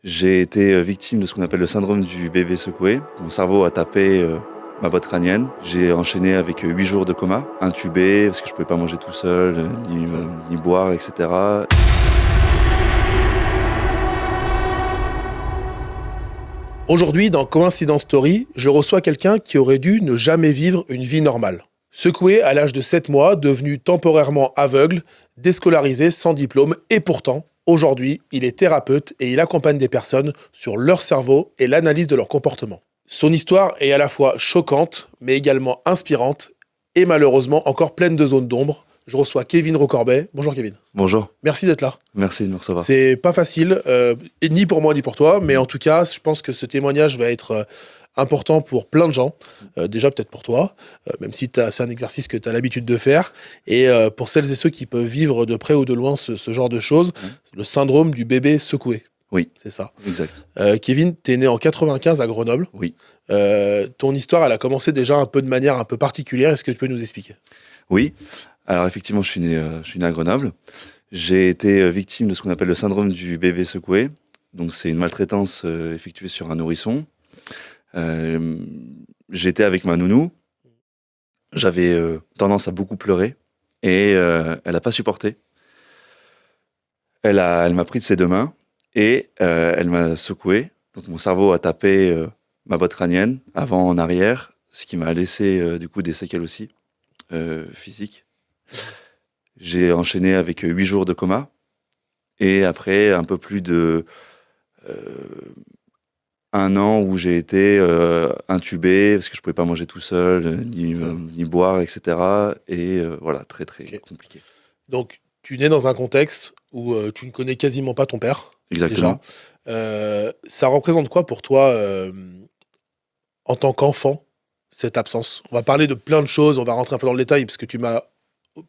J'ai été victime de ce qu'on appelle le syndrome du bébé secoué. Mon cerveau a tapé ma boîte crânienne. J'ai enchaîné avec 8 jours de coma, intubé, parce que je ne pouvais pas manger tout seul, ni boire, etc. Aujourd'hui, dans Coïncidence Story, je reçois quelqu'un qui aurait dû ne jamais vivre une vie normale. Secoué à l'âge de 7 mois, devenu temporairement aveugle, déscolarisé, sans diplôme, et pourtant, aujourd'hui, il est thérapeute et il accompagne des personnes sur leur cerveau et l'analyse de leur comportement. Son histoire est à la fois choquante, mais également inspirante, et malheureusement encore pleine de zones d'ombre. Je reçois Kevin Rocorbet. Bonjour Kevin. Bonjour. Merci d'être là. Merci de me recevoir. C'est pas facile, ni pour moi ni pour toi, mais en tout cas, je pense que ce témoignage va être important pour plein de gens. Déjà peut-être pour toi, même si c'est un exercice que tu as l'habitude de faire. Et pour celles et ceux qui peuvent vivre de près ou de loin ce genre de choses, le syndrome du bébé secoué. Oui. C'est ça. Exact. Kevin, tu es né en 95 à Grenoble. Oui. Ton histoire, elle a commencé déjà un peu de manière un peu particulière. Est-ce que tu peux nous expliquer ? Oui. Alors effectivement, je suis né à Grenoble. J'ai été victime de ce qu'on appelle le syndrome du bébé secoué. Donc c'est une maltraitance effectuée sur un nourrisson. J'étais avec ma nounou. J'avais tendance à beaucoup pleurer et elle n'a pas supporté. Elle m'a pris de ses deux mains et elle m'a secoué. Donc mon cerveau a tapé ma boîte crânienne avant en arrière, ce qui m'a laissé du coup des séquelles aussi physiques. J'ai enchaîné avec 8 jours de coma et après un peu plus de 1 an où j'ai été intubé parce que je pouvais pas manger tout seul, ni boire, etc. Et voilà, très très compliqué. Donc tu nais dans un contexte où tu ne connais quasiment pas ton père. Exactement. Déjà. Ça représente quoi pour toi en tant qu'enfant, cette absence ? On va parler de plein de choses, on va rentrer un peu dans le détail parce que tu m'as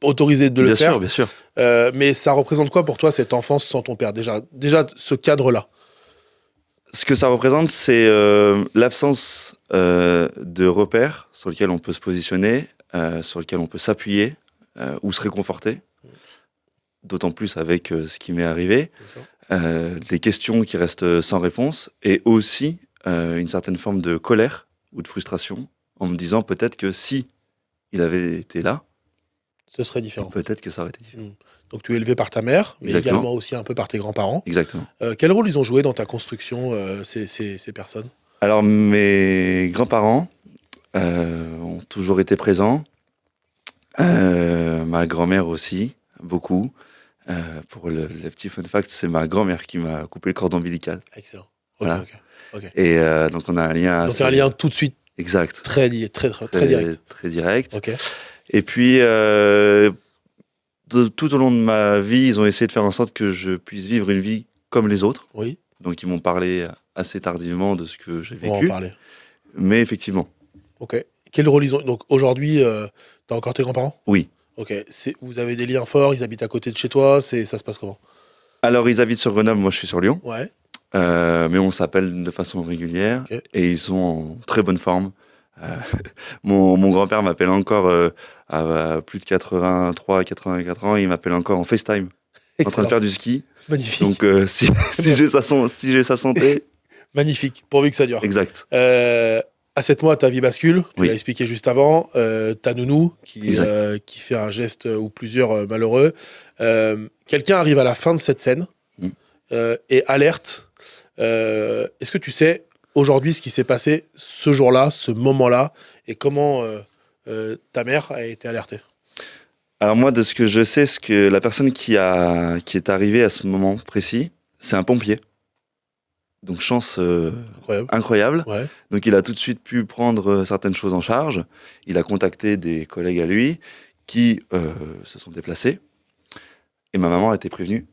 autorisé de le faire. Bien sûr. Mais ça représente quoi pour toi cette enfance sans ton père ? Déjà ce cadre-là. Ce que ça représente, c'est l'absence de repères sur lesquels on peut se positionner, sur lesquels on peut s'appuyer ou se réconforter. D'autant plus avec ce qui m'est arrivé. Des questions qui restent sans réponse et aussi une certaine forme de colère ou de frustration en me disant peut-être que si il avait été là, ce serait différent. Peut-être que ça aurait été différent. Donc tu es élevé par ta mère, mais Exactement. également aussi un peu par tes grands-parents. Exactement. Quel rôle ils ont joué dans ta construction, ces personnes ? Alors mes grands-parents ont toujours été présents. Ma grand-mère aussi, beaucoup. Pour le petit fun fact, c'est ma grand-mère qui m'a coupé le cordon ombilical. Excellent. Voilà. Ok. Et donc on a un lien. Donc un lien tout de suite. Exact. Très direct. Très direct. Ok. Et puis tout au long de ma vie, ils ont essayé de faire en sorte que je puisse vivre une vie comme les autres. Oui. Donc ils m'ont parlé assez tardivement de ce que j'ai vécu. On va en parler. Mais effectivement. Ok. Quel rôle ils ont ? Donc aujourd'hui, t'as encore tes grands-parents ? Oui. Ok. Vous avez des liens forts, ils habitent à côté de chez toi, ça se passe comment ? Alors ils habitent sur Grenoble, moi je suis sur Lyon. Ouais. Mais on s'appelle de façon régulière. Okay. Et ils sont en très bonne forme. Mon grand-père m'appelle encore à plus de 84 ans, il m'appelle encore en FaceTime. Excellent. En train de faire du ski. Magnifique. Donc si j'ai sa santé. Magnifique, pourvu que ça dure. Exact. À 7 mois, ta vie bascule, tu oui. l'as expliqué juste avant, ta nounou qui fait un geste ou plusieurs malheureux. Quelqu'un arrive à la fin de cette scène et alerte. Est-ce que tu sais aujourd'hui ce qui s'est passé ce jour-là, ce moment-là, et comment ta mère a été alertée ? Alors moi, de ce que je sais, c'est que la personne qui est arrivée à ce moment précis, c'est un pompier. Donc chance incroyable. Ouais. Donc il a tout de suite pu prendre certaines choses en charge. Il a contacté des collègues à lui qui se sont déplacés. Et ma maman a été prévenue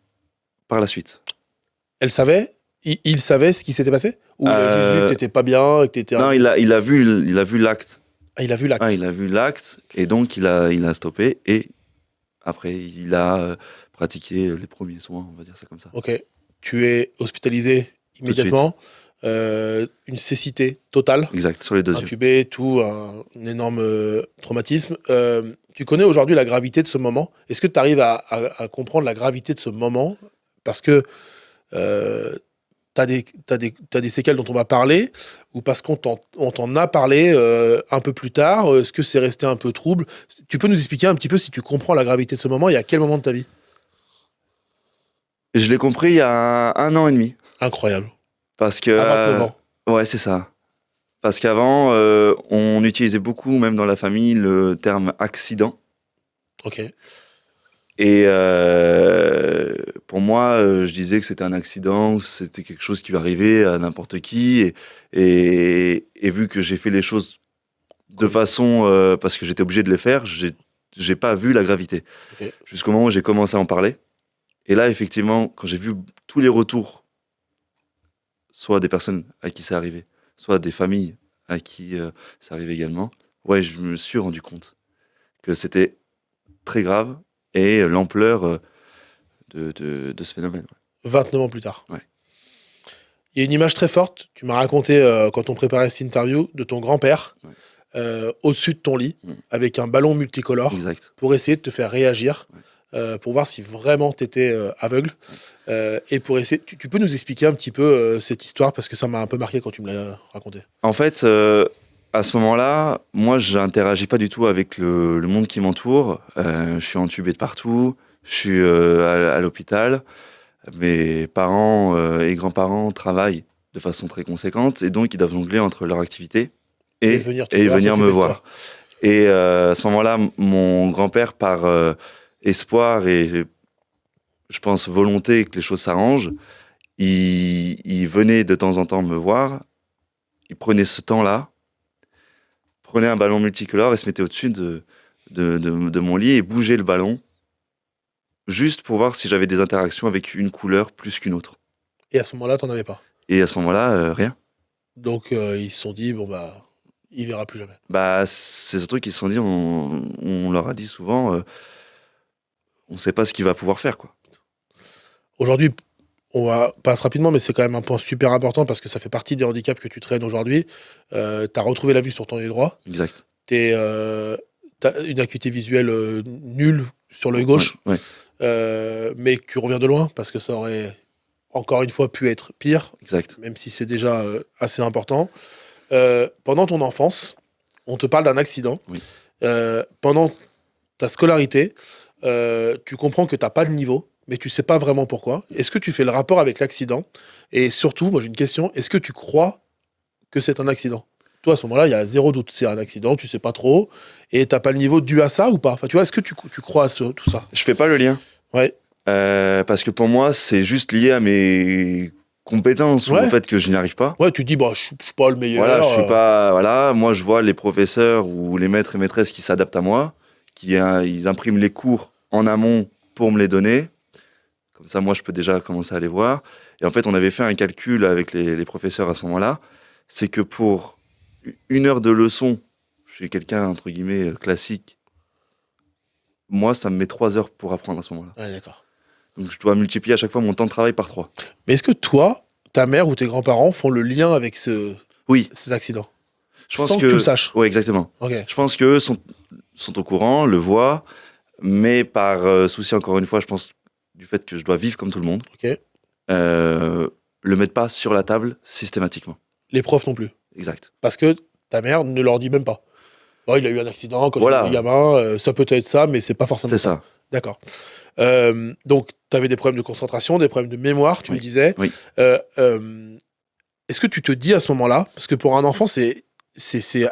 par la suite. Elle savait ? Il savait ce qui s'était passé ? Ou il a juste vu que t'étais pas bien, que t'étais... Non, il a vu l'acte. Ah, il a vu l'acte. Ah, il a vu l'acte et donc il a stoppé et après il a pratiqué les premiers soins, on va dire ça comme ça. Ok. Tu es hospitalisé immédiatement. Une cécité totale. Exact, sur les 2 yeux. Intubé, tout, un énorme traumatisme. Tu connais aujourd'hui la gravité de ce moment ? Est-ce que tu arrives à comprendre la gravité de ce moment ? Parce que t'as des séquelles dont on va parler, ou parce qu'on t'en a parlé un peu plus tard? Est-ce que c'est resté un peu trouble? Tu peux nous expliquer un petit peu si tu comprends la gravité de ce moment et à quel moment de ta vie? Je l'ai compris il y a un an et demi. Incroyable. Parce que... À 29 ans. Ouais, c'est ça. Parce qu'avant, on utilisait beaucoup, même dans la famille, le terme accident. Ok. Et pour moi, je disais que c'était un accident, c'était quelque chose qui va arriver à n'importe qui. Et vu que j'ai fait les choses de façon, parce que j'étais obligé de les faire, j'ai pas vu la gravité. Ok. Jusqu'au moment où j'ai commencé à en parler. Et là, effectivement, quand j'ai vu tous les retours, soit des personnes à qui c'est arrivé, soit des familles à qui ça arrive également, ouais, je me suis rendu compte que c'était très grave et l'ampleur de ce phénomène. 29 ans plus tard. Ouais. Il y a une image très forte, tu m'as raconté quand on préparait cette interview, de ton grand-père au-dessus de ton lit, avec un ballon multicolore, Exact. pour essayer de te faire réagir, pour voir si vraiment tu étais aveugle. Et pour essayer, tu peux nous expliquer un petit peu cette histoire, parce que ça m'a un peu marqué quand tu me l'as raconté. En fait, à ce moment-là, moi, je n'interagis pas du tout avec le monde qui m'entoure. Je suis entubé de partout, je suis à l'hôpital. Mes parents et grands-parents travaillent de façon très conséquente, et donc ils doivent jongler entre leur activité et venir me voir. Et à ce moment-là, mon grand-père, par espoir et je pense volonté que les choses s'arrangent, il venait de temps en temps me voir, il prenait ce temps-là, prenait un ballon multicolore et se mettait au-dessus de mon lit et bougeait le ballon, juste pour voir si j'avais des interactions avec une couleur plus qu'une autre. Et à ce moment-là, t'en avais pas? Et à ce moment-là, rien. Donc ils se sont dit, bon bah, il verra plus jamais. Bah, c'est ce truc qu'ils se sont dit, on leur a dit souvent, on sait pas ce qu'il va pouvoir faire, quoi. Aujourd'hui, on va passe rapidement, mais c'est quand même un point super important parce que ça fait partie des handicaps que tu traînes aujourd'hui. T'as retrouvé la vue sur ton œil droit. Exact. T'as une acuité visuelle nulle sur l'œil gauche. Ouais. Mais que tu reviens de loin parce que ça aurait encore une fois pu être pire. Exact. Même si c'est déjà assez important. Pendant ton enfance, on te parle d'un accident. Oui. Pendant ta scolarité, tu comprends que t'as pas de niveau, mais tu sais pas vraiment pourquoi. Est-ce que tu fais le rapport avec l'accident? Et surtout, moi j'ai une question, est-ce que tu crois que c'est un accident? Toi, à ce moment-là, il y a zéro doute, c'est un accident, tu sais pas trop, et t'as pas le niveau dû à ça ou pas? Enfin, tu vois, est-ce que tu crois à tout ça? Je fais pas le lien. Ouais. Parce que pour moi, c'est juste lié à mes compétences ou au fait que je n'y arrive pas. Ouais, tu dis, bah, je suis pas le meilleur. Voilà, je suis pas. Voilà, moi, je vois les professeurs ou les maîtres et maîtresses qui s'adaptent à moi, ils impriment les cours en amont pour me les donner. Comme ça, moi, je peux déjà commencer à les voir. Et en fait, on avait fait un calcul avec les professeurs à ce moment-là. C'est que pour 1 heure de leçon, je suis quelqu'un, entre guillemets, classique. Moi, ça me met 3 heures pour apprendre à ce moment-là. Ouais, d'accord. Donc, je dois multiplier à chaque fois mon temps de travail par 3. Mais est-ce que toi, ta mère ou tes grands-parents font le lien avec Oui. cet accident? Je pense Sans que tu le saches. Oui, exactement. Okay. Je pense qu'eux sont au courant, le voient, mais par souci, encore une fois, je pense, du fait que je dois vivre comme tout le monde, Okay. Le mettent pas sur la table systématiquement. Les profs non plus. Exact. Parce que ta mère ne leur dit même pas. Oh, il a eu un accident quand Voilà. il était gamin, ça peut être ça, mais c'est pas forcément C'est ça. D'accord. Donc, tu avais des problèmes de concentration, des problèmes de mémoire, tu me disais. Oui. Est-ce que tu te dis à ce moment-là, parce que pour un enfant, c'est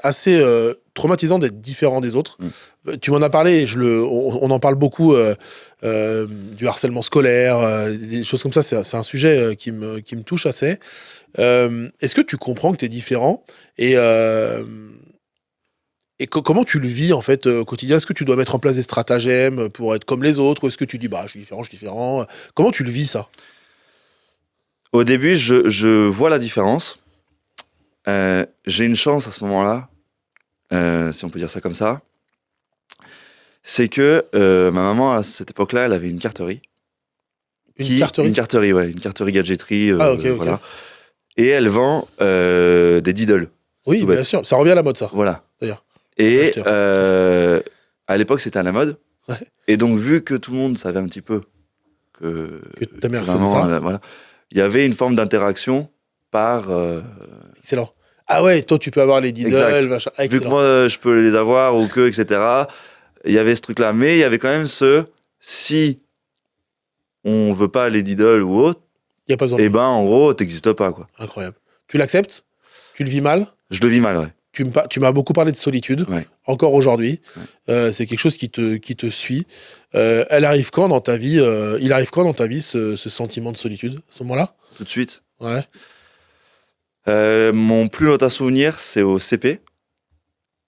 assez traumatisant d'être différent des autres. Tu m'en as parlé, on en parle beaucoup du harcèlement scolaire, des choses comme ça, c'est un sujet qui me touche assez. Est-ce que tu comprends que tu es différent et comment tu le vis en fait au quotidien? Est-ce que tu dois mettre en place des stratagèmes pour être comme les autres, ou est-ce que tu dis bah je suis différent? Comment tu le vis ça? Au début, je vois la différence. J'ai une chance à ce moment-là, si on peut dire ça comme ça. C'est que ma maman, à cette époque-là, elle avait une carterie. Une carterie? Une carterie, ouais. Une carterie gadgeterie. Ok. Voilà. Et elle vend des Diddle. Oui, bien sûr. Ça revient à la mode, ça. Voilà. D'ailleurs. Et à l'époque, c'était à la mode. Ouais. Et donc, vu que tout le monde savait un petit peu que ta mère faisait ça, voilà, il y avait une forme d'interaction par... Excellent. Ah ouais, toi, tu peux avoir les diddles, Exact. machin. Ah, vu que excellent. moi, je peux les avoir ou que, etc., il y avait ce truc-là. Mais il y avait quand même si on veut pas les diddles ou autre, Il n'y a pas besoin de eh ben, en gros, t'existes pas, quoi. Incroyable. Tu l'acceptes? Tu le vis mal? Je le vis mal, ouais. Tu m'as beaucoup parlé de solitude, Ouais. encore aujourd'hui. Ouais. C'est quelque chose qui te suit. Elle arrive quand dans ta vie il arrive quand dans ta vie ce sentiment de solitude, à ce moment-là? Tout de suite. Ouais. Mon plus lointain souvenir, c'est au CP.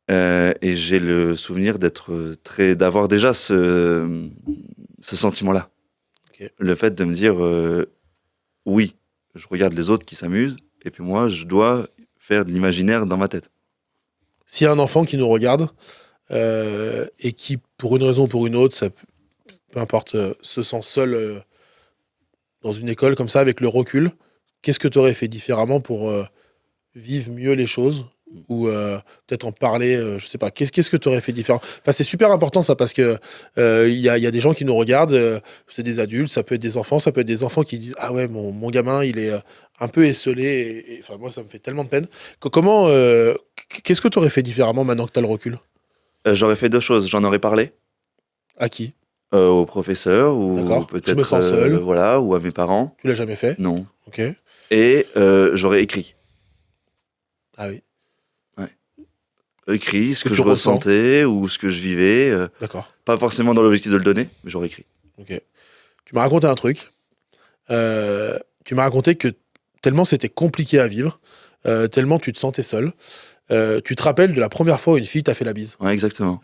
Et j'ai le souvenir d'avoir déjà ce sentiment-là. Ok. Le fait de me dire, oui, je regarde les autres qui s'amusent, et puis moi, je dois faire de l'imaginaire dans ma tête. S'il y a un enfant qui nous regarde et qui, pour une raison ou pour une autre, peu importe, se sent seul dans une école comme ça, avec le recul, qu'est-ce que tu aurais fait différemment pour vivre mieux les choses ou peut-être en parler, je sais pas, qu'est-ce que tu aurais fait différent? Enfin, c'est super important ça parce que y a des gens qui nous regardent, c'est des adultes, ça peut être des enfants, ça peut être des enfants qui disent ah ouais mon gamin il est un peu esseulé et enfin moi ça me fait tellement de peine. Comment qu'est-ce que tu aurais fait différemment maintenant que tu as le recul? J'aurais fait deux choses. J'en aurais parlé À qui? au professeur ou D'accord. peut-être Je me sens seul. voilà, ou à mes parents. Tu l'as jamais fait? Non. Ok. Et j'aurais écrit. Ah oui. Écrit ce que tu je ressens. ressentais ou ce que je vivais. D'accord. Pas forcément dans l'objectif de le donner, mais j'aurais écrit. Ok. Tu m'as raconté un truc. Tu m'as raconté que tellement c'était compliqué à vivre, tellement tu te sentais seul. Tu te rappelles de la première fois où une fille t'a fait la bise. Ouais, exactement.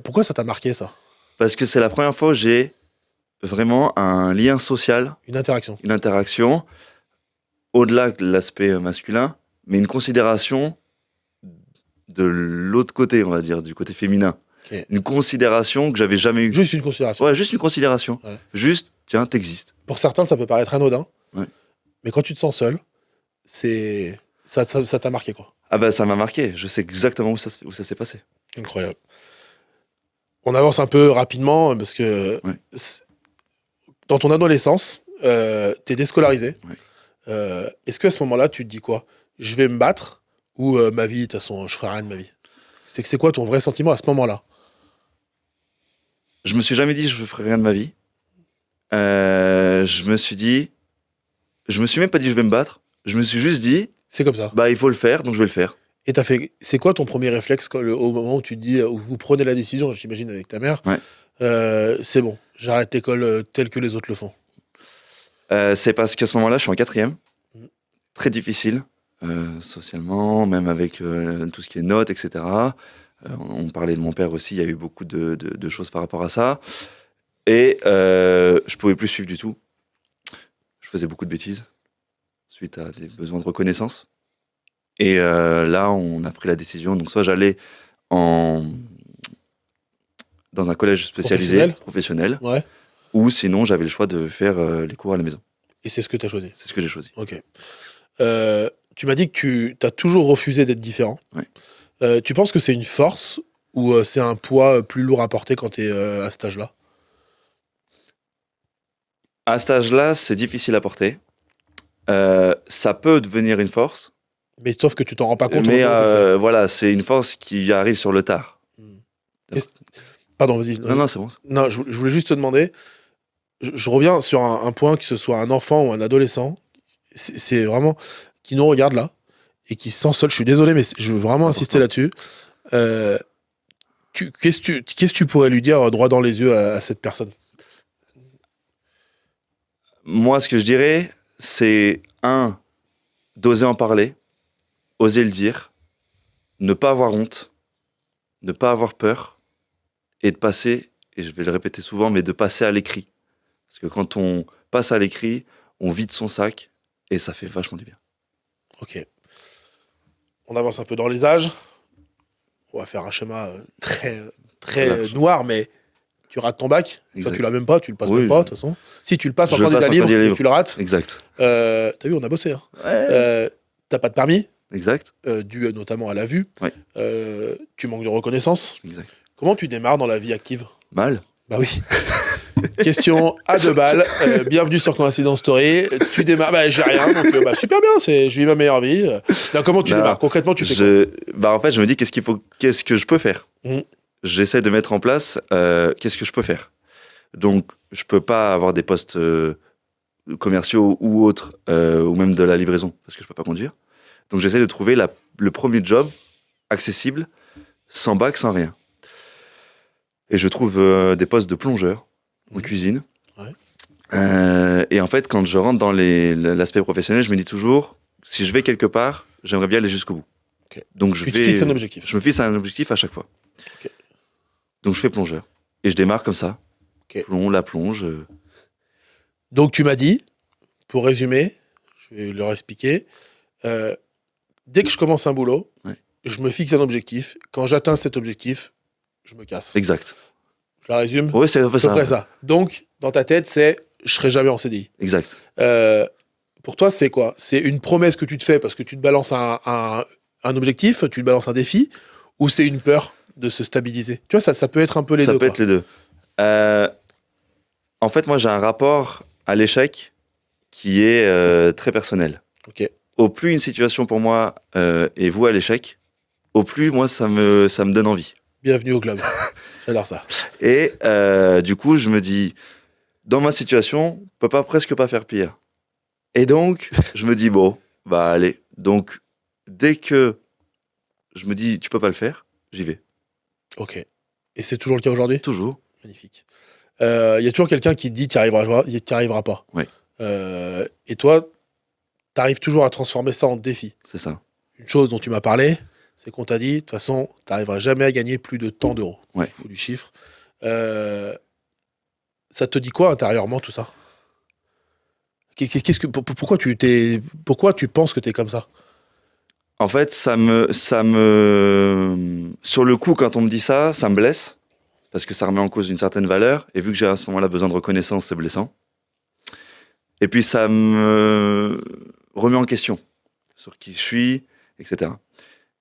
Pourquoi ça t'a marqué ça? Parce que c'est la première fois où j'ai vraiment un lien social, Une interaction. une interaction, au-delà de l'aspect masculin, mais une considération de l'autre côté, on va dire, du côté féminin. Ok. Une considération que j'avais jamais eue. Juste une considération. Ouais, juste une considération. Ouais. Juste, tiens, t'existes. Pour certains, ça peut paraître anodin. Ouais. Mais quand tu te sens seul, ça t'a marqué quoi. Ah bah ça m'a marqué, je sais exactement où ça s'est passé. Incroyable. On avance un peu rapidement parce que Ouais. dans ton adolescence, t'es déscolarisé. Ouais. Est-ce qu'à ce moment-là, tu te dis quoi? Je vais me battre ou ma vie, de toute façon, je ferai rien de ma vie? C'est quoi ton vrai sentiment à ce moment-là? Je me suis jamais dit je ferai rien de ma vie. Je me suis même pas dit je vais me battre. Je me suis juste dit, C'est comme ça. bah il faut le faire, donc je vais le faire. Et c'est quoi ton premier réflexe au moment où tu te dis, où vous prenez la décision, j'imagine avec ta mère, Ouais. c'est bon, j'arrête l'école telle que les autres le font? C'est parce qu'à ce moment-là, je suis en 4e. Mhm. Très difficile, socialement, même avec tout ce qui est notes, etc. On parlait de mon père aussi, il y a eu beaucoup de choses par rapport à ça. Et je pouvais plus suivre du tout. Je faisais beaucoup de bêtises suite à des besoins de reconnaissance. Et là, on a pris la décision. Donc, soit j'allais dans un collège spécialisé, professionnel, Ouais. ou sinon, j'avais le choix de faire les cours à la maison. Et c'est ce que tu as choisi? C'est ce que j'ai choisi. Ok. Tu m'as dit que tu as toujours refusé d'être différent. Ouais. Tu penses que c'est une force ou c'est un poids plus lourd à porter quand tu es à cet âge-là? À cet âge-là, c'est difficile à porter. Ça peut devenir une force. Mais sauf que tu t'en rends pas compte. Mais voilà, c'est une force qui arrive sur le tard. Pardon, vas-y. Non, c'est bon. Non, je voulais juste te demander, je reviens sur un point, que ce soit un enfant ou un adolescent, c'est vraiment, qui nous regarde là, et qui se sent seul, je suis désolé, mais je veux vraiment insister là-dessus. Qu'est-ce que tu pourrais lui dire droit dans les yeux à cette personne? Moi, ce que je dirais, c'est d'oser en parler, oser le dire, ne pas avoir honte, ne pas avoir peur, et de passer, et je vais le répéter souvent, mais de passer à l'écrit. Parce que quand on passe à l'écrit, on vide son sac, et ça fait vachement du bien. Ok. On avance un peu dans les âges. On va faire un schéma très noir, mais tu rates ton bac. Toi, tu l'as même pas, tu le passes même pas, de toute façon. Si tu le passes en candidat libre, mais tu le rates. Exact. T'as vu, on a bossé. Hein. Ouais. T'as pas de permis. Exact. Dû notamment à la vue. Ouais. Tu manques de reconnaissance. Exact. Comment tu démarres dans la vie active? Mal. Bah oui. Question à 2 balles. Bienvenue sur Coïncidence Story. Tu démarres. J'ai rien, donc super bien. Je vis ma meilleure vie. Non, comment tu démarres? Concrètement, tu fais quoi? En fait, je me dis qu'est-ce que je peux faire. J'essaie de mettre en place qu'est-ce que je peux faire. Donc, je peux pas avoir des postes commerciaux ou autres, ou même de la livraison, parce que je peux pas conduire. Donc, j'essaie de trouver le premier job accessible, sans bac, sans rien. Et je trouve des postes de plongeur en cuisine. Ouais. Et en fait, quand je rentre dans l'aspect professionnel, je me dis toujours, si je vais quelque part, j'aimerais bien aller jusqu'au bout. Okay. Donc tu te fixes un objectif. Je me fixe un objectif à chaque fois. Okay. Donc je fais plongeur. Et je démarre comme ça. Okay. La plonge. Donc tu m'as dit, pour résumer, je vais leur expliquer, dès que je commence un boulot, ouais, je me fixe un objectif. Quand j'atteins cet objectif, je me casse. Exact. Je la résume. Oui, c'est à peu près ça. Donc, dans ta tête, c'est je serai jamais en CDI. Exact. Pour toi, c'est quoi? C'est une promesse que tu te fais parce que tu te balances un objectif, tu te balances un défi, ou c'est une peur de se stabiliser? Tu vois, ça peut être un peu les deux. Ça peut être les deux. En fait, moi, j'ai un rapport à l'échec qui est très personnel. Ok. Au plus une situation pour moi est vouée à l'échec, au plus moi ça me donne envie. Bienvenue au club. J'adore ça. Et du coup, je me dis, dans ma situation, on peut presque pas faire pire. Et donc, je me dis, bon, bah allez. Donc, dès que je me dis, tu peux pas le faire, j'y vais. Ok. Et c'est toujours le cas aujourd'hui? Toujours. Magnifique. Y a toujours quelqu'un qui te dit, tu n'y arriveras pas. Oui. Et toi, tu arrives toujours à transformer ça en défi. C'est ça. Une chose dont tu m'as parlé, c'est qu'on t'a dit, de toute façon, tu n'arriveras jamais à gagner plus de tant d'euros. Ouais. Il faut du chiffre. Ça te dit quoi intérieurement, tout ça? Pourquoi tu penses que tu es comme ça? En fait, sur le coup, quand on me dit ça, ça me blesse. Parce que ça remet en cause une certaine valeur. Et vu que j'ai à ce moment-là besoin de reconnaissance, c'est blessant. Et puis ça me remet en question sur qui je suis, etc.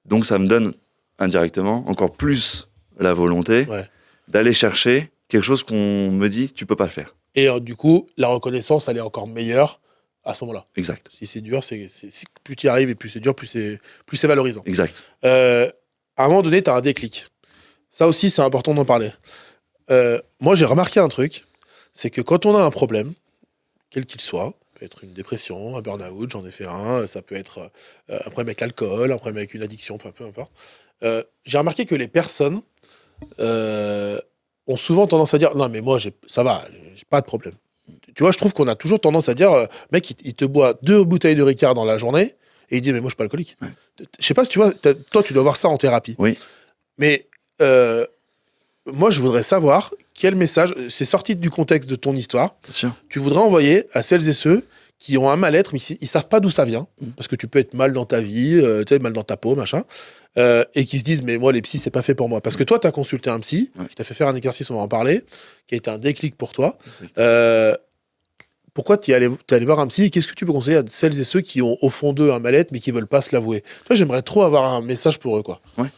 Donc ça me donne indirectement encore plus la volonté d'aller chercher quelque chose qu'on me dit, tu peux pas le faire. Et du coup, la reconnaissance, elle est encore meilleure à ce moment-là. Exact. Si c'est dur, plus tu y arrives et plus c'est dur, plus c'est valorisant. Exact. À un moment donné, tu as un déclic. Ça aussi, c'est important d'en parler. Moi, j'ai remarqué un truc, c'est que quand on a un problème, quel qu'il soit, ça peut être une dépression, un burn-out, j'en ai fait un, ça peut être un problème avec l'alcool, un problème avec une addiction, peu importe. J'ai remarqué que les personnes ont souvent tendance à dire « Non, mais moi, ça va, j'ai pas de problème ». Tu vois, je trouve qu'on a toujours tendance à dire « Mec, il te boit 2 bouteilles de Ricard dans la journée, et il dit « Mais moi, je suis pas alcoolique ouais. ». Je sais pas si tu vois, toi, tu dois voir ça en thérapie. Oui. Mais moi, je voudrais savoir quel message, c'est sorti du contexte de ton histoire, bien sûr, tu voudrais envoyer à celles et ceux qui ont un mal-être, mais ils savent pas d'où ça vient, parce que tu peux être mal dans ta vie, mal dans ta peau, machin, et qui se disent, mais moi, les psys, c'est pas fait pour moi. Parce que toi, tu as consulté un psy, qui t'a fait faire un exercice, on va en parler, qui a été un déclic pour toi. Pourquoi tu es allé voir un psy, et qu'est-ce que tu peux conseiller à celles et ceux qui ont au fond d'eux un mal-être, mais qui veulent pas se l'avouer? Toi, j'aimerais trop avoir un message pour eux, quoi. Ouais.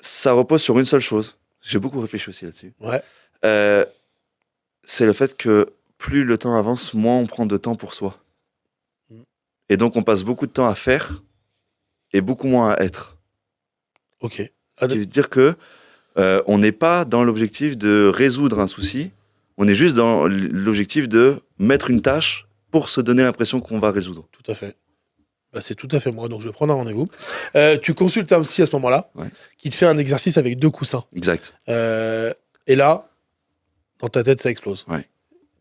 Ça repose sur une seule chose. J'ai beaucoup réfléchi aussi là-dessus. Ouais. C'est le fait que plus le temps avance, moins on prend de temps pour soi. Et donc, on passe beaucoup de temps à faire et beaucoup moins à être. Ok. Ce qui veut dire que on n'est pas dans l'objectif de résoudre un souci, on est juste dans l'objectif de mettre une tâche pour se donner l'impression qu'on va résoudre. Tout à fait. Bah, c'est tout à fait moi, donc je vais prendre un rendez-vous. Tu consultes un psy à ce moment-là, qui te fait un exercice avec 2 coussins. Exact. Et là, dans ta tête, ça explose. Ouais.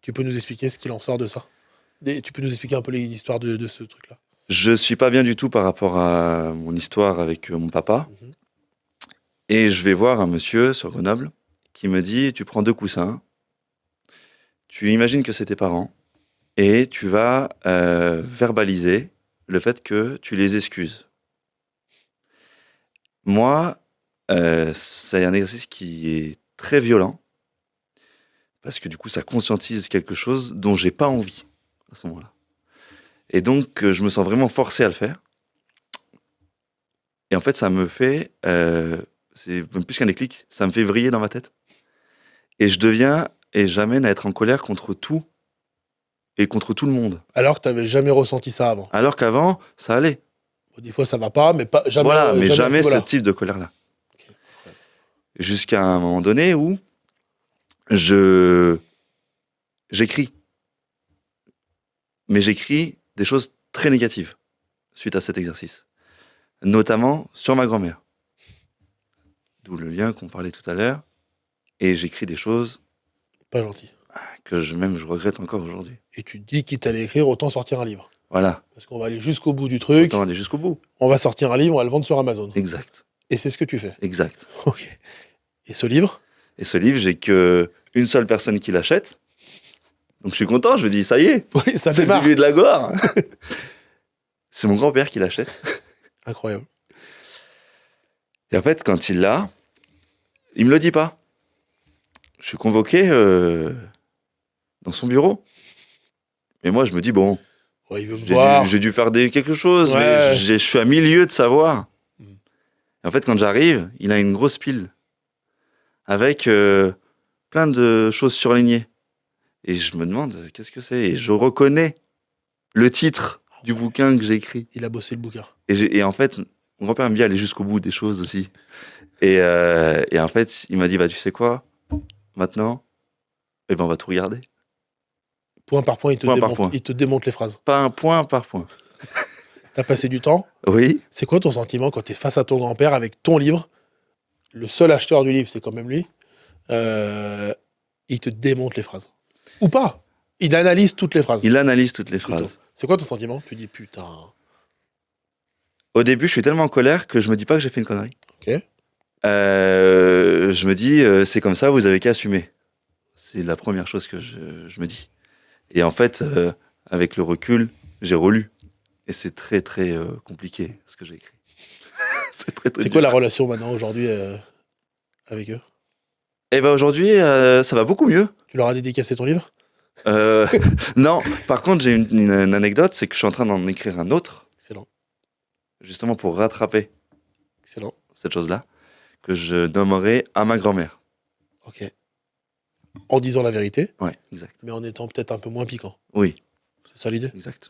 Tu peux nous expliquer ce qu'il en sort de ça? Tu peux nous expliquer un peu l'histoire de ce truc-là? Je suis pas bien du tout par rapport à mon histoire avec mon papa. Et je vais voir un monsieur sur Grenoble qui me dit, tu prends 2 coussins, tu imagines que c'est tes parents, et tu vas verbaliser le fait que tu les excuses. Moi, c'est un exercice qui est très violent, parce que du coup, ça conscientise quelque chose dont j'ai pas envie à ce moment-là. Et donc, je me sens vraiment forcé à le faire. Et en fait, ça me fait c'est même plus qu'un déclic, ça me fait vriller dans ma tête. Et j'amène à être en colère contre tout et contre tout le monde. Alors que tu n'avais jamais ressenti ça avant. Alors qu'avant, ça allait. Des fois, ça va pas, mais pas jamais. Voilà, mais jamais à ce ce niveau-là. type de colère-là. Jusqu'à un moment donné où j'écris. Mais j'écris des choses très négatives suite à cet exercice. Notamment sur ma grand-mère. D'où le lien qu'on parlait tout à l'heure. Et j'écris des choses Pas gentil. que je regrette encore aujourd'hui. Et tu te dis, quitte à l'écrire, autant sortir un livre. Voilà. Parce qu'on va aller jusqu'au bout du truc. Autant aller jusqu'au bout. On va sortir un livre, on va le vendre sur Amazon. Exact. Et c'est ce que tu fais. Exact. Ok. Et ce livre? Et ce livre, j'ai qu'une seule personne qui l'achète. Donc je suis content, je me dis, ça y est, Oui, ça c'est le démarre. début de la gloire. C'est mon grand-père qui l'achète. Incroyable. Et en fait, quand il l'a, il me le dit pas. Je suis convoqué dans son bureau. Et moi, je me dis, bon, Ouais, il veut me voir. j'ai dû faire quelque chose, Ouais. mais je suis à 1000 lieues de savoir. Mm. Et en fait, quand j'arrive, il a une grosse pile avec plein de choses surlignées. Et je me demande, qu'est-ce que c'est? Et je reconnais le titre du bouquin que j'ai écrit. Il a bossé le bouquin. Et en fait, mon grand-père me dit aller jusqu'au bout des choses aussi. Et en fait, il m'a dit, bah, tu sais quoi? Maintenant, eh ben, on va tout regarder. Point par point, Point par point. il te démonte les phrases. Pas un point par point. T'as passé du temps. Oui. C'est quoi ton sentiment quand t'es face à ton grand-père avec ton livre? Le seul acheteur du livre, c'est quand même lui. Il te démonte les phrases. Ou pas. Il analyse toutes les phrases. Il analyse toutes les Plutôt. phrases. C'est quoi ton sentiment? Tu dis putain. Au début, je suis tellement en colère que je me dis pas que j'ai fait une connerie. Ok. Je me dis, c'est comme ça, vous avez qu'à assumer. C'est la première chose que je me dis. Et en fait, avec le recul, j'ai relu. Et c'est très, très compliqué, ce que j'ai écrit. C'est très, très C'est quoi dur. la relation maintenant, aujourd'hui, avec eux? Et ben aujourd'hui, ça va beaucoup mieux. Tu leur as dédicacé ton livre? Non, par contre, j'ai une anecdote, c'est que je suis en train d'en écrire un autre, Excellent. justement pour rattraper Excellent. cette chose-là, que je nommerai à ma grand-mère. Ok. En disant la vérité, Ouais, exact. mais en étant peut-être un peu moins piquant. Oui, C'est ça l'idée? exact.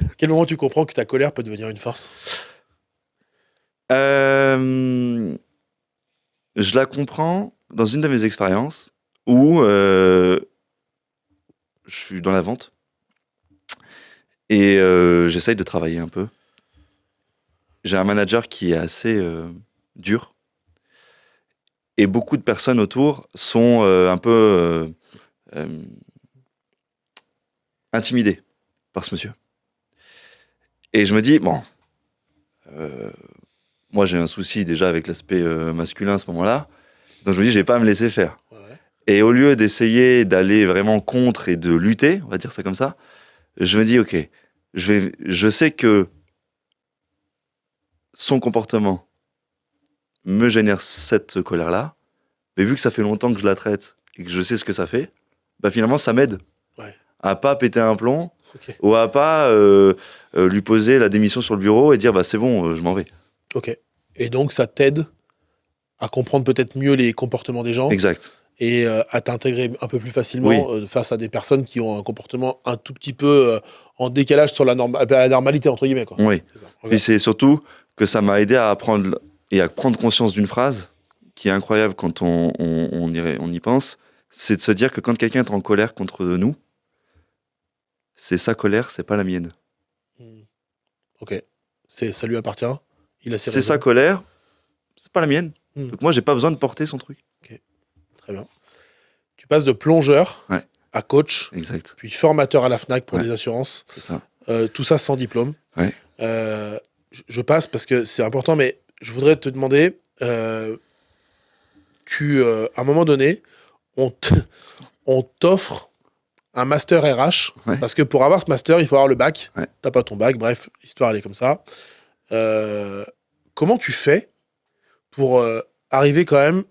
À quel moment tu comprends que ta colère peut devenir une force? Je la comprends dans une de mes expériences où je suis dans la vente et j'essaye de travailler un peu. J'ai un manager qui est assez dur et beaucoup de personnes autour sont un peu intimidées par ce monsieur. Et je me dis, bon, moi j'ai un souci déjà avec l'aspect masculin à ce moment-là, donc je me dis, je vais pas me laisser faire. Ouais. Et au lieu d'essayer d'aller vraiment contre et de lutter, on va dire ça comme ça, je me dis, ok, je sais que son comportement me génère cette colère-là, mais vu que ça fait longtemps que je la traite et que je sais ce que ça fait, bah finalement ça m'aide à pas péter un plomb Ok. ou à pas lui poser la démission sur le bureau et dire bah c'est bon, je m'en vais. Ok. Et donc, ça t'aide à comprendre peut-être mieux les comportements des gens Exact. et à t'intégrer un peu plus facilement face à des personnes qui ont un comportement un tout petit peu en décalage sur la normalité, entre guillemets. Quoi. Oui. C'est ça. Ok. Puis c'est surtout que ça m'a aidé à apprendre et à prendre conscience d'une phrase qui est incroyable quand on y pense, c'est de se dire que quand quelqu'un est en colère contre nous, c'est sa colère, c'est pas la mienne. Ok. Ça lui appartient. Il a ses C'est raisons. sa colère, c'est pas la mienne. Hmm. Donc moi, j'ai pas besoin de porter son truc. Très bien. Tu passes de plongeur Ouais. à coach, Exact, puis formateur à la FNAC pour Ouais. des assurances. c'est ça. Tout ça sans diplôme. Ouais. Je passe parce que c'est important, mais je voudrais te demander, à un moment donné, on t'offre un master RH, Ouais. parce que pour avoir ce master, il faut avoir le bac. Ouais. T'as pas ton bac, bref, l'histoire elle est comme ça. Comment tu fais pour arriver quand même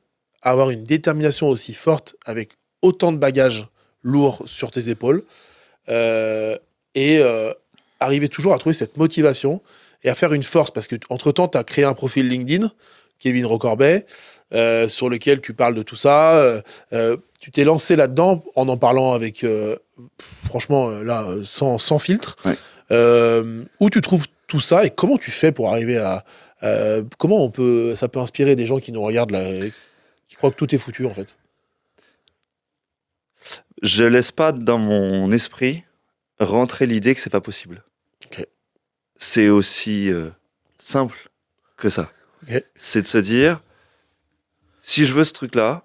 à avoir une détermination aussi forte avec autant de bagages lourds sur tes épaules et arriver toujours à trouver cette motivation et à faire une force, parce que entre temps tu as créé un profil LinkedIn Kevin Rocorbet, sur lequel tu parles de tout ça. Tu t'es lancé là-dedans en parlant avec, franchement, là, sans filtre. Ouais. Où tu trouves tout ça et comment tu fais pour arriver à... comment ça peut inspirer des gens qui nous regardent là, qui croient que tout est foutu, en fait? Je laisse pas dans mon esprit rentrer l'idée que c'est pas possible. Ok. C'est aussi simple que ça. Ok. C'est de se dire, si je veux ce truc-là,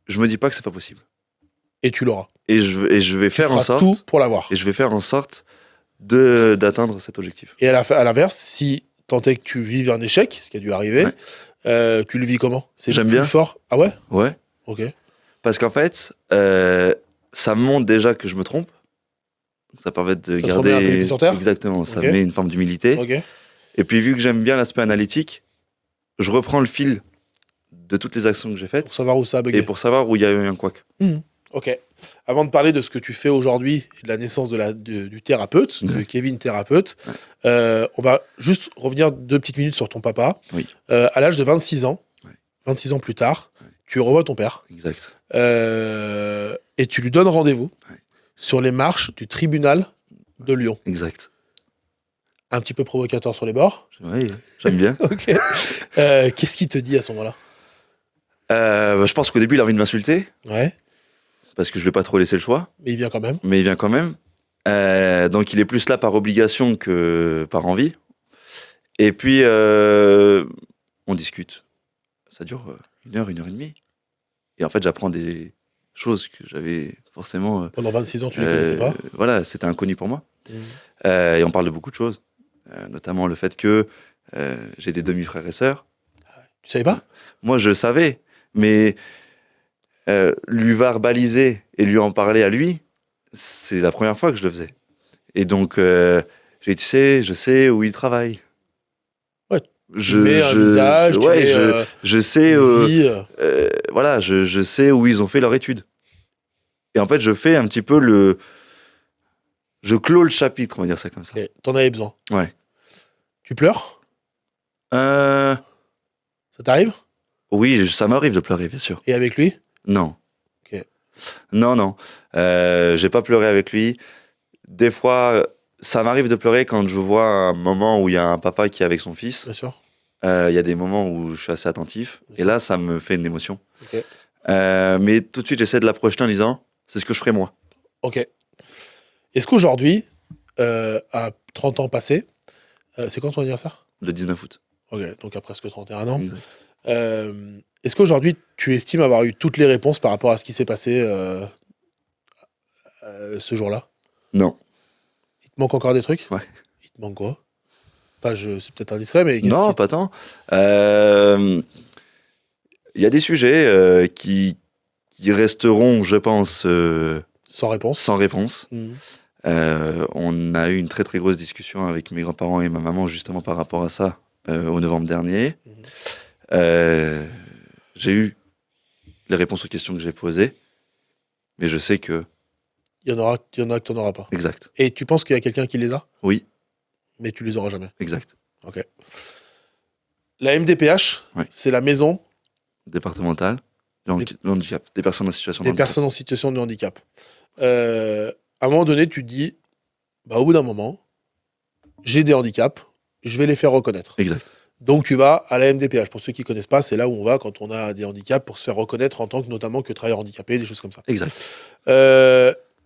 je me dis pas que c'est pas possible. Et tu l'auras. Et je vais Tu faire en feras sorte, tout pour l'avoir. et je vais faire en sorte d'atteindre cet objectif. Et à l'inverse, si tant est que tu vives un échec, ce qui a dû arriver, tu le vis comment? C'est J'aime plus bien. fort. Ah ouais? Ouais. Ok. Parce qu'en fait, ça me montre déjà que je me trompe. Ça permet de Ça te garder. remet un peu les pieds sur terre. Exactement. Ça Ok. met une forme d'humilité. Ok. Et puis, vu que j'aime bien l'aspect analytique, je reprends le fil de toutes les actions que j'ai Pour faites savoir où ça a bugué. et pour savoir où il y a eu un couac. Ok. Avant de parler de ce que tu fais aujourd'hui et de la naissance du thérapeute, de Kevin thérapeute, on va juste revenir 2 petites minutes sur ton papa. Oui. À l'âge de 26 ans, 26 ans plus tard, tu revois ton père Exact. et tu lui donnes rendez-vous sur les marches du tribunal de Lyon. Exact. Un petit peu provocateur sur les bords. Oui, j'aime bien. Ok. Qu'est-ce qu'il te dit à ce moment-là? Je pense qu'au début, il a envie de m'insulter Ouais, parce que je vais pas trop laisser le choix, mais il vient quand même. mais il vient quand même. Donc, il est plus là par obligation que par envie. Et puis, on discute. Ça dure 1 heure, 1h30. Et en fait, j'apprends des choses que j'avais forcément. Pendant 26 ans, tu ne les connaissais pas. Voilà, c'était inconnu pour moi. Et on parle de beaucoup de choses, notamment le fait que j'ai des demi-frères et sœurs. Tu savais pas? Moi, je savais, mais lui verbaliser et lui en parler à lui, c'est la première fois que je le faisais. Et donc, j'ai dit, je sais où il travaille. Ouais, tu mets un visage, je sais, une vie, voilà, je sais où ils ont fait leur étude. Et en fait, je fais un petit peu je clôt le chapitre, on va dire ça comme ça. ok. T'en avais besoin. Ouais. Tu pleures? Euh, Ça t'arrive? oui, ça m'arrive de pleurer, bien sûr. Et avec lui? Non. Ok. Non. J'ai pas pleuré avec lui. Des fois, ça m'arrive de pleurer quand je vois un moment où il y a un papa qui est avec son fils. Bien sûr. Il y a des moments où je suis assez attentif. Et là, ça me fait une émotion. Ok. Mais tout de suite, j'essaie de la projeter en disant, c'est ce que je ferais moi. Ok. Est-ce qu'aujourd'hui, à 30 ans passés, c'est quand ton anniversaire? Le 19 août. Ok, donc à presque 31 ans. Exact. Est-ce qu'aujourd'hui, tu estimes avoir eu toutes les réponses par rapport à ce qui s'est passé ce jour-là? Non. Il te manque encore des trucs? Ouais. Il te manque quoi? Enfin, c'est peut-être indiscret, mais Non, pas tant. Il y a des sujets qui resteront, je pense, sans réponse. sans réponse. Mhm. On a eu une très très grosse discussion avec mes grands-parents et ma maman justement par rapport à ça au novembre dernier. J'ai eu les réponses aux questions que j'ai posées, mais je sais que... Il y en a que tu n'en auras pas. Exact. Et tu penses qu'il y a quelqu'un qui les a? Oui, Mais tu les auras jamais. exact. Ok. La MDPH, Ouais. c'est la maison Départemental, le handicap, des personnes en situation de des handicap. personnes en situation de handicap. À un moment donné, tu te dis, au bout d'un moment, j'ai des handicaps, je vais les faire reconnaître. Exact. Donc tu vas à la MDPH. Pour ceux qui ne connaissent pas, c'est là où on va quand on a des handicaps pour se faire reconnaître en tant que notamment que travailleur handicapé, des choses comme ça. Exact.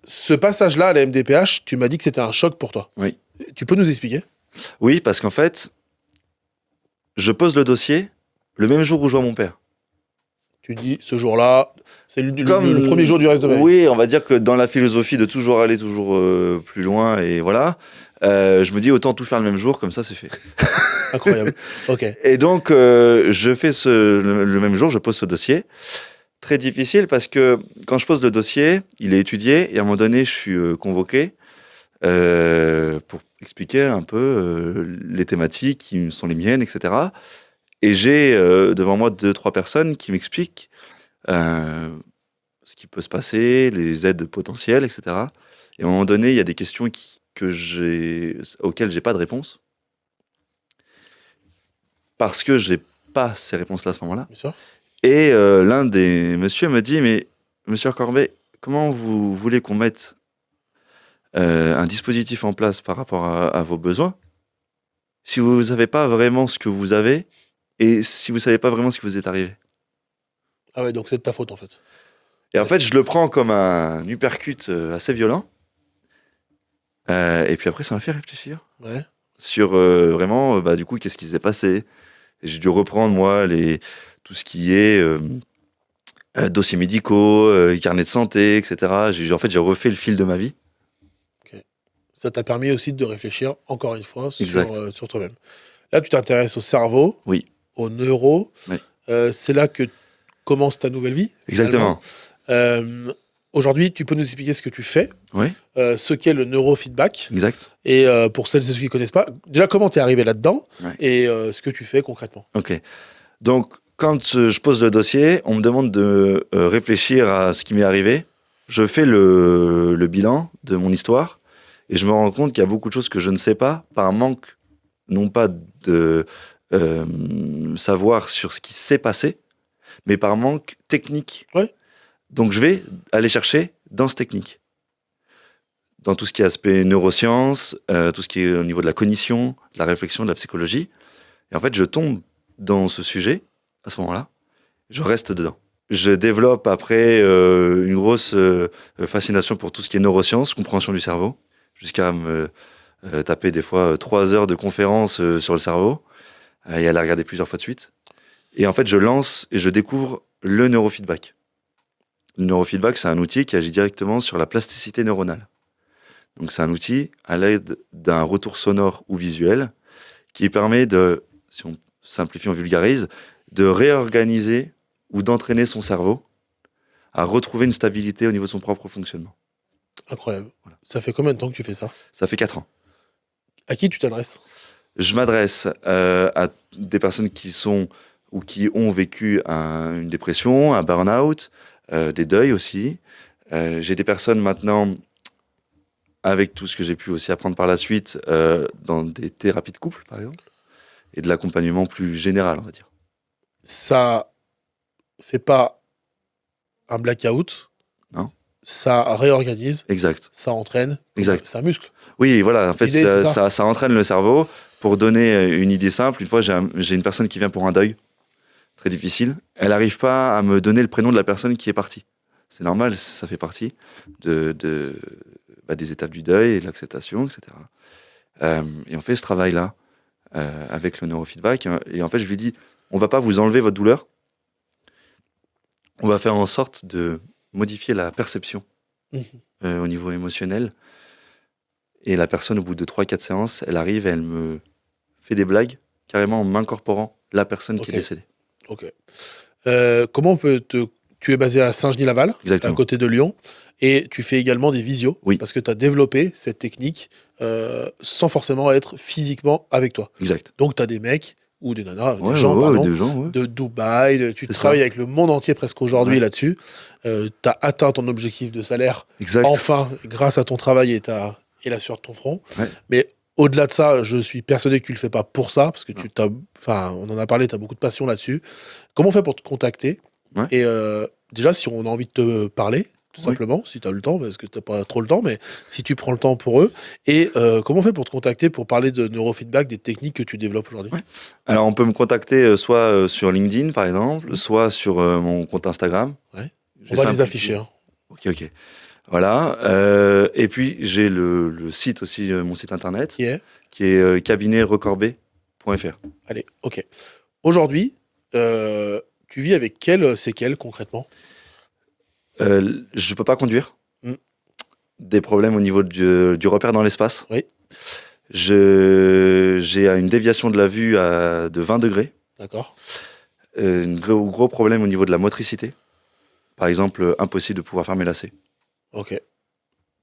Ce passage-là à la MDPH, tu m'as dit que c'était un choc pour toi. Oui. Tu peux nous expliquer? Oui, parce qu'en fait, je pose le dossier le même jour où je vois mon père. Tu dis, ce jour-là, c'est le Comme- premier jour du reste de ma vie. Oui, on va dire que dans la philosophie de toujours aller toujours plus loin, et voilà, je me dis autant tout faire le même jour, comme ça c'est fait. Incroyable. Ok. Et donc, je fais le même jour, je pose ce dossier. Très difficile parce que quand je pose le dossier, il est étudié et à un moment donné, je suis convoqué pour expliquer un peu les thématiques qui sont les miennes, etc. Et j'ai devant moi 2-3 personnes qui m'expliquent ce qui peut se passer, les aides potentielles, etc. Et à un moment donné, il y a des questions auxquelles j'ai pas de réponse. parce que j'ai pas ces réponses-là à ce moment-là. Bien sûr. Et l'un des messieurs me dit, mais monsieur Corbet, comment vous voulez qu'on mette un dispositif en place par rapport à vos besoins si vous ne savez pas vraiment ce que vous avez et si vous ne savez pas vraiment ce qui vous est arrivé? Ah ouais, donc c'est de ta faute en fait. Et en fait, je le prends comme un uppercut assez violent. Et puis après, ça m'a fait réfléchir Ouais. sur vraiment, du coup, qu'est-ce qui s'est passé. Et j'ai dû reprendre, moi, tout ce qui est dossiers médicaux, carnet de santé, etc. En fait, j'ai refait le fil de ma vie. Ça t'a permis aussi de réfléchir, encore une fois, Exact. sur toi-même. Là, tu t'intéresses au cerveau, Oui. au neuro. Oui. C'est là que commence ta nouvelle vie. Exactement. Aujourd'hui, tu peux nous expliquer ce que tu fais, Oui, ce qu'est le neurofeedback. exact. Et pour celles et ceux qui ne connaissent pas, déjà, comment tu es arrivé là-dedans Ouais. et ce que tu fais concrètement. Ok. Donc, quand je pose le dossier, on me demande de réfléchir à ce qui m'est arrivé. Je fais le bilan de mon histoire et je me rends compte qu'il y a beaucoup de choses que je ne sais pas par manque, non pas de savoir sur ce qui s'est passé, mais par manque technique. Ouais. Donc, je vais aller chercher dans ce technique. Dans tout ce qui est aspect neurosciences, tout ce qui est au niveau de la cognition, de la réflexion, de la psychologie. Et en fait, je tombe dans ce sujet, à ce moment-là, je reste dedans. Je développe après une grosse fascination pour tout ce qui est neurosciences, compréhension du cerveau, jusqu'à me taper des fois 3 heures de conférences sur le cerveau, et à la regarder plusieurs fois de suite. Et en fait, je lance et je découvre le neurofeedback. Le neurofeedback, c'est un outil qui agit directement sur la plasticité neuronale. Donc c'est un outil à l'aide d'un retour sonore ou visuel qui permet de, si on simplifie, on vulgarise, de réorganiser ou d'entraîner son cerveau à retrouver une stabilité au niveau de son propre fonctionnement. Incroyable. Voilà. Ça fait combien de temps que tu fais ça? Ça fait 4 ans. À qui tu t'adresses? Je m'adresse à des personnes qui sont ou qui ont vécu une dépression, un burn-out, des deuils aussi. J'ai des personnes maintenant, avec tout ce que j'ai pu aussi apprendre par la suite, dans des thérapies de couple, par exemple, et de l'accompagnement plus général, on va dire. Ça fait pas un blackout. Non. Ça réorganise. Exact. Ça entraîne. Exact. C'est un muscle. Oui, voilà. En fait, L'idée, c'est ça. ça entraîne le cerveau. Pour donner une idée simple, une fois, j'ai une personne qui vient pour un deuil très difficile. Elle n'arrive pas à me donner le prénom de la personne qui est partie. C'est normal, ça fait partie des étapes du deuil et de l'acceptation, etc. Et on fait ce travail-là avec le neurofeedback. Et en fait, je lui dis, on ne va pas vous enlever votre douleur. On va faire en sorte de modifier la perception au niveau émotionnel. Et la personne, au bout de 3-4 séances, elle arrive et elle me fait des blagues, carrément en m'incorporant la personne qui est décédée. Ok. Comment on peut Tu es basé à Saint-Genis-Laval, Exactement. à côté de Lyon, et tu fais également des visios, Oui. parce que tu as développé cette technique sans forcément être physiquement avec toi. Exact. Donc tu as des mecs ou des nanas, Ouais, des gens, des gens, ouais. de Dubaï, tu C'est travailles ça. avec le monde entier presque aujourd'hui Ouais. là-dessus. Tu as atteint ton objectif de salaire, Exact. enfin, grâce à ton travail et la sueur de ton front. Ouais. Mais au-delà de ça, je suis persuadé que tu le fais pas pour ça, parce que on en a parlé, tu as beaucoup de passion là-dessus. Comment on fait pour te contacter? Ouais. Et déjà, si on a envie de te parler, tout Oui. simplement, si tu as le temps, parce que tu n'as pas trop le temps, mais si tu prends le temps pour eux. Et comment on fait pour te contacter, pour parler de neurofeedback, des techniques que tu développes aujourd'hui? Ouais. Alors, on peut me contacter soit sur LinkedIn, par exemple, soit sur mon compte Instagram. Ouais. J'ai On va les simplifié. afficher. Hein. Ok. Voilà. Et puis, j'ai le site aussi, mon site internet, qui est cabinetrecorbet.fr. Allez, ok. Aujourd'hui, tu vis avec quelles séquelles concrètement? Je peux pas conduire. Des problèmes au niveau du repère dans l'espace. Oui. J'ai une déviation de la vue de 20 degrés. D'accord. Un gros problème au niveau de la motricité. Par exemple, impossible de pouvoir faire mes lacets. Ok.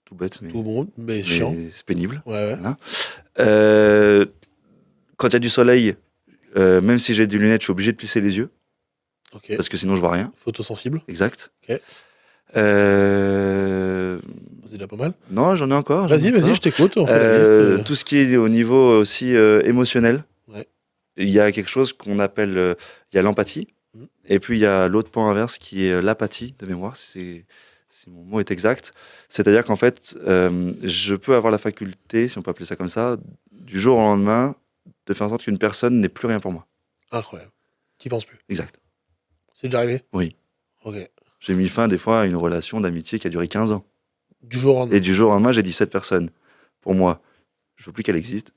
Tout bête, mais, Tout bon, mais chiant. c'est pénible. Ouais. Voilà. Quand il y a du soleil, même si j'ai des lunettes, je suis obligé de plisser les yeux. Ok. Parce que sinon, je vois rien. Photosensible. Exact. Ok. C'est déjà pas mal. Non, j'en ai encore. Vas-y, je t'écoute. On fait la liste. Tout ce qui est au niveau aussi émotionnel. Ouais. il y a quelque chose qu'on appelle, il y a l'empathie, et puis il y a l'autre point inverse qui est l'apathie de mémoire, si mon mot est exact. C'est-à-dire qu'en fait, je peux avoir la faculté, si on peut appeler ça comme ça, du jour au lendemain, de faire en sorte qu'une personne n'ait plus rien pour moi. Incroyable. Tu penses plus. Exact. C'est déjà arrivé? Oui. Ok. J'ai mis fin des fois à une relation d'amitié qui a duré 15 ans. Du jour au lendemain. Et du jour au lendemain, j'ai dit cette personne, pour moi, je veux plus qu'elle existe.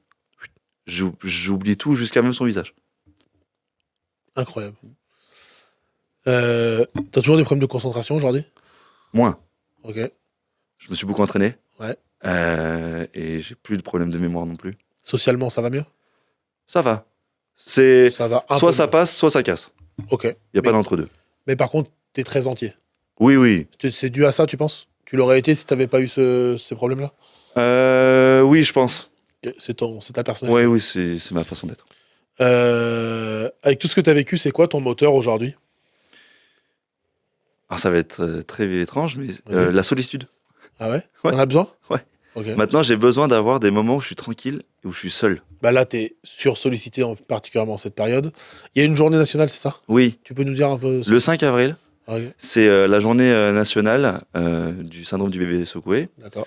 J'oublie tout jusqu'à même son visage. Incroyable. T'as toujours des problèmes de concentration aujourd'hui? Moins. Ok. Je me suis beaucoup entraîné. Ouais. Et j'ai plus de problème de mémoire non plus. Socialement, ça va mieux? Ça va. C'est Ça va un soit peu ça mieux. passe, soit ça casse. Ok. Il n'y a pas d'entre-deux. Mais par contre, t'es très entier. Oui, oui. C'est dû à ça, tu penses? Tu l'aurais été si t'avais pas eu ces problèmes-là? Oui, je pense. Ok. C'est ta personnalité. Oui, c'est ma façon d'être. Avec tout ce que t'as vécu, c'est quoi ton moteur aujourd'hui? Alors, ça va être très étrange, mais Vas-y. la solitude. Ah ouais? Ouais. T'en as besoin? Ouais. Ok. Maintenant, j'ai besoin d'avoir des moments où je suis tranquille et où je suis seul. Bah là, t'es sursollicité, particulièrement en cette période. Il y a une journée nationale, c'est ça? Oui. Tu peux nous dire un peu? Le 5 avril, Ok. c'est la journée nationale du syndrome du bébé secoué, D'accord.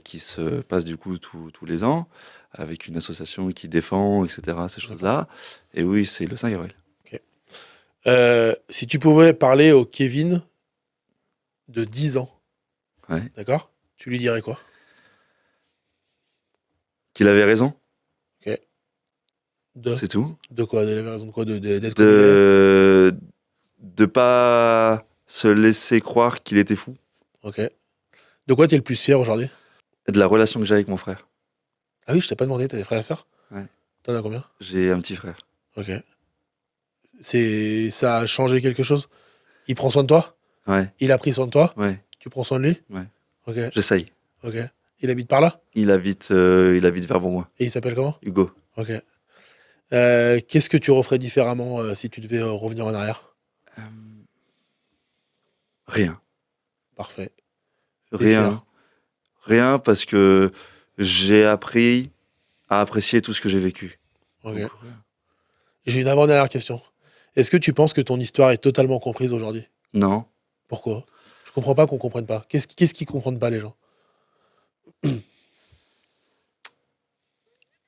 qui se passe du coup tous les ans, avec une association qui défend, etc., ces choses-là. Et oui, c'est le 5 avril. Si tu pouvais parler au Kevin de 10 ans, Ouais. d'accord? Tu lui dirais quoi? Qu'il avait raison, De c'est tout. quoi? Il avait raison de quoi? D'être comme il est? De pas se laisser croire qu'il était fou. Ok. De quoi t'es le plus fier aujourd'hui? Et de la relation que j'ai avec mon frère. Ah oui, je t'ai pas demandé, t'as des frères et sœurs? Ouais. T'en as combien? J'ai un petit frère. Ok. Ça a changé quelque chose? Il prend soin de toi? Ouais, Il a pris soin de toi? ouais, Tu prends soin de lui? ouais. Ok. J'essaye. Ok. Il habite par là? Il habite vers Bourgoin. Et il s'appelle comment? Hugo. Ok. Qu'est-ce que tu referais différemment si tu devais revenir en arrière? Euh, Rien. Parfait. T'es fier? Rien. Rien parce que j'ai appris à apprécier tout ce que j'ai vécu. Ok. Donc, rien. J'ai une avant-dernière question. Est-ce que tu penses que ton histoire est totalement comprise aujourd'hui? Non. Pourquoi? Je comprends pas qu'on comprenne pas. Qu'est-ce qu'ils comprennent pas, les gens?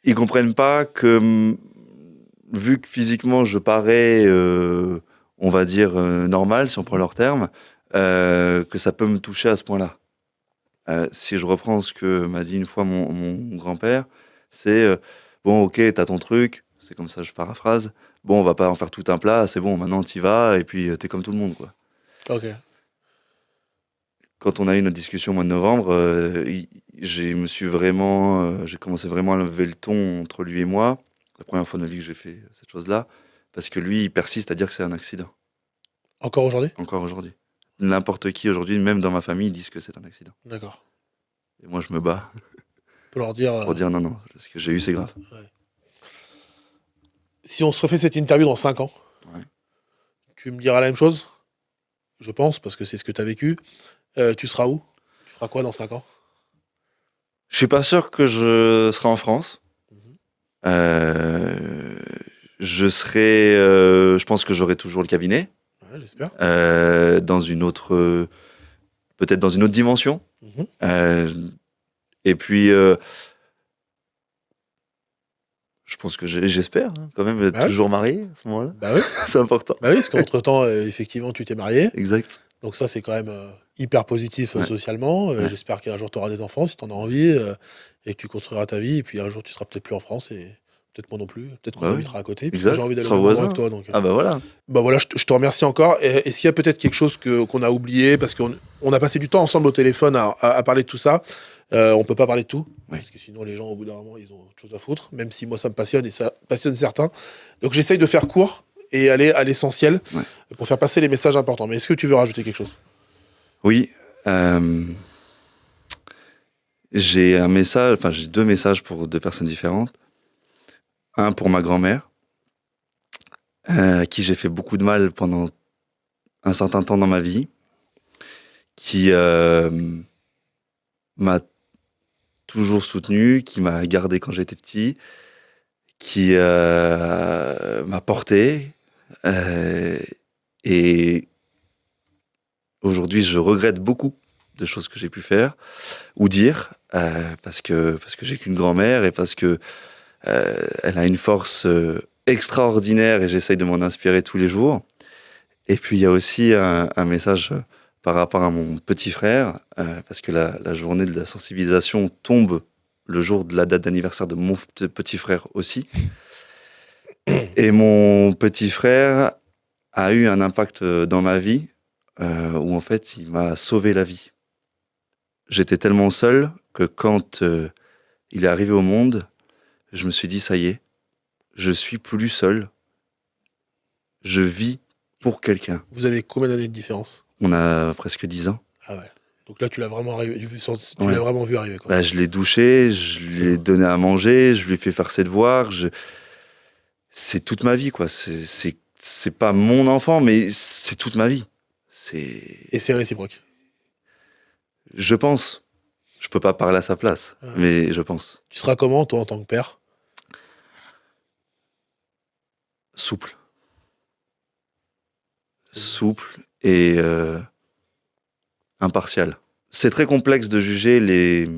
Ils comprennent pas que, vu que physiquement je parais, on va dire, normal, si on prend leur terme, que ça peut me toucher à ce point-là. Si je reprends ce que m'a dit une fois mon grand-père, c'est bon, ok, t'as ton truc, c'est comme ça, je paraphrase. Bon, on va pas en faire tout un plat, c'est bon, maintenant t'y vas, et puis t'es comme tout le monde, quoi. Ok. Quand on a eu notre discussion au mois de novembre, j'ai commencé vraiment à lever le ton entre lui et moi. La première fois de ma vie que j'ai fait cette chose-là, parce que lui, il persiste à dire que c'est un accident. Encore aujourd'hui? Encore aujourd'hui. N'importe qui aujourd'hui, même dans ma famille, ils disent que c'est un accident. D'accord. Et moi, je me bats Pour leur dire. pour dire non, non, ce que j'ai eu, c'est grave. Ouais. Si on se refait cette interview dans 5 ans, Ouais. tu me diras la même chose? Je pense, parce que c'est ce que tu as vécu. Tu seras où? Tu feras quoi dans 5 ans? Je suis pas sûr que je serai en France. Je pense que j'aurai toujours le cabinet, Ouais, j'espère. dans une autre, peut-être dans une autre dimension. Mhm. Et puis, je pense que j'espère quand même être Bah ouais. toujours marié à ce moment-là. Bah oui. C'est important. Bah oui, parce qu'entre-temps, effectivement, tu t'es marié. Exact. Donc ça, c'est quand même hyper positif Ouais. socialement. Ouais. J'espère qu'un jour, tu auras des enfants, si tu en as envie, et que tu construiras ta vie. Et puis un jour, tu seras peut-être plus en France, et peut-être moi non plus. Peut-être qu'on Bah oui. habitera à côté. Puis Exact. j'ai envie d'aller Tu au seras même endroit voisin. avec toi. Donc, Ah bah voilà. bah voilà, je te remercie encore. Est-ce qu'il y a peut-être quelque chose qu'on a oublié? Parce qu'on a passé du temps ensemble au téléphone à parler de tout ça. On peut pas parler de tout. Oui. Parce que sinon, les gens, au bout d'un moment, ils ont autre chose à foutre. Même si moi, ça me passionne et ça passionne certains. Donc j'essaye de faire court et aller à l'essentiel pour faire passer les messages importants. Mais est-ce que tu veux rajouter quelque chose? Oui. J'ai j'ai 2 messages pour 2 personnes différentes. Un pour ma grand-mère, à qui j'ai fait beaucoup de mal pendant un certain temps dans ma vie, qui m'a toujours soutenu, qui m'a gardé quand j'étais petit, qui m'a porté. Et aujourd'hui, je regrette beaucoup de choses que j'ai pu faire ou dire, parce que j'ai qu'une grand-mère et parce que elle a une force extraordinaire et j'essaye de m'en inspirer tous les jours. Et puis il y a aussi un message par rapport à mon petit frère, parce que la journée de la sensibilisation tombe le jour de la date d'anniversaire de mon petit frère aussi. Et mon petit frère a eu un impact dans ma vie où en fait il m'a sauvé la vie. J'étais tellement seul que quand il est arrivé au monde, je me suis dit ça y est, je suis plus seul, je vis pour quelqu'un. Vous avez combien d'années de différence? On a presque 10 ans. Ah ouais. Donc là, tu l'as vraiment, tu Ouais. l'as vraiment vu arriver, quoi. Bah, je l'ai douché, je lui ai donné à manger, je lui ai fait faire ses devoirs. C'est toute ma vie, quoi. C'est pas mon enfant, mais c'est toute ma vie. Et c'est réciproque. Je pense. Je peux pas parler à sa place, mais je pense. Tu seras comment, toi, en tant que père? Souple. Souple et impartial. C'est très complexe de juger les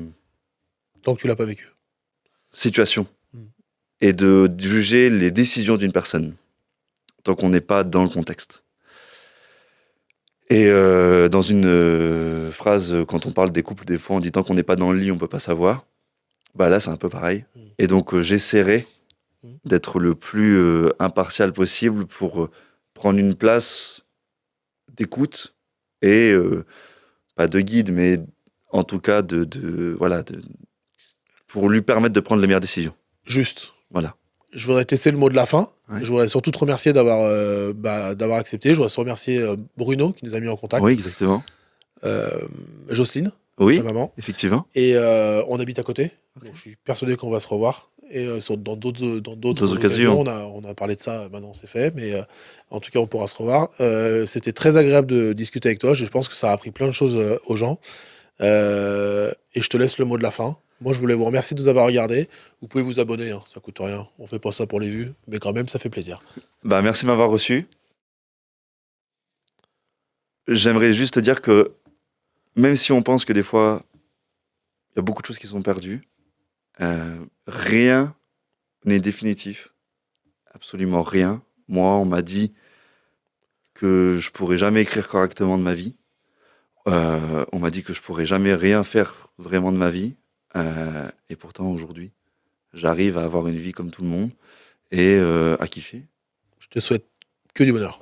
Tant que tu l'as pas vécu. situations et de juger les décisions d'une personne tant qu'on n'est pas dans le contexte. Et dans une phrase, quand on parle des couples, des fois on dit tant qu'on n'est pas dans le lit, on peut pas savoir. Bah là, c'est un peu pareil. Et donc j'essaierai d'être le plus impartial possible pour prendre une place d'écoute et pas de guide, mais en tout cas pour lui permettre de prendre les meilleures décisions. Juste. Voilà. Je voudrais tester le mot de la fin. Ouais. Je voudrais surtout te remercier d'avoir accepté. Je voudrais remercier Bruno qui nous a mis en contact. Oui, exactement. Jocelyne, Oui, sa maman. effectivement. Et on habite à côté. Donc, je suis persuadé qu'on va se revoir. Et dans d'autres occasions, on a parlé de ça, maintenant c'est fait. Mais en tout cas, on pourra se revoir. C'était très agréable de discuter avec toi. Je pense que ça a appris plein de choses aux gens. Et je te laisse le mot de la fin. Moi, je voulais vous remercier de nous avoir regardés. Vous pouvez vous abonner, hein, ça coûte rien. On fait pas ça pour les vues, mais quand même, ça fait plaisir. Bah, merci de m'avoir reçu. J'aimerais juste te dire que même si on pense que des fois, il y a beaucoup de choses qui sont perdues, rien n'est définitif. Absolument rien. Moi, on m'a dit que je pourrais jamais écrire correctement de ma vie. On m'a dit que je pourrais jamais rien faire vraiment de ma vie. Et pourtant, aujourd'hui, j'arrive à avoir une vie comme tout le monde et à kiffer. Je te souhaite que du bonheur.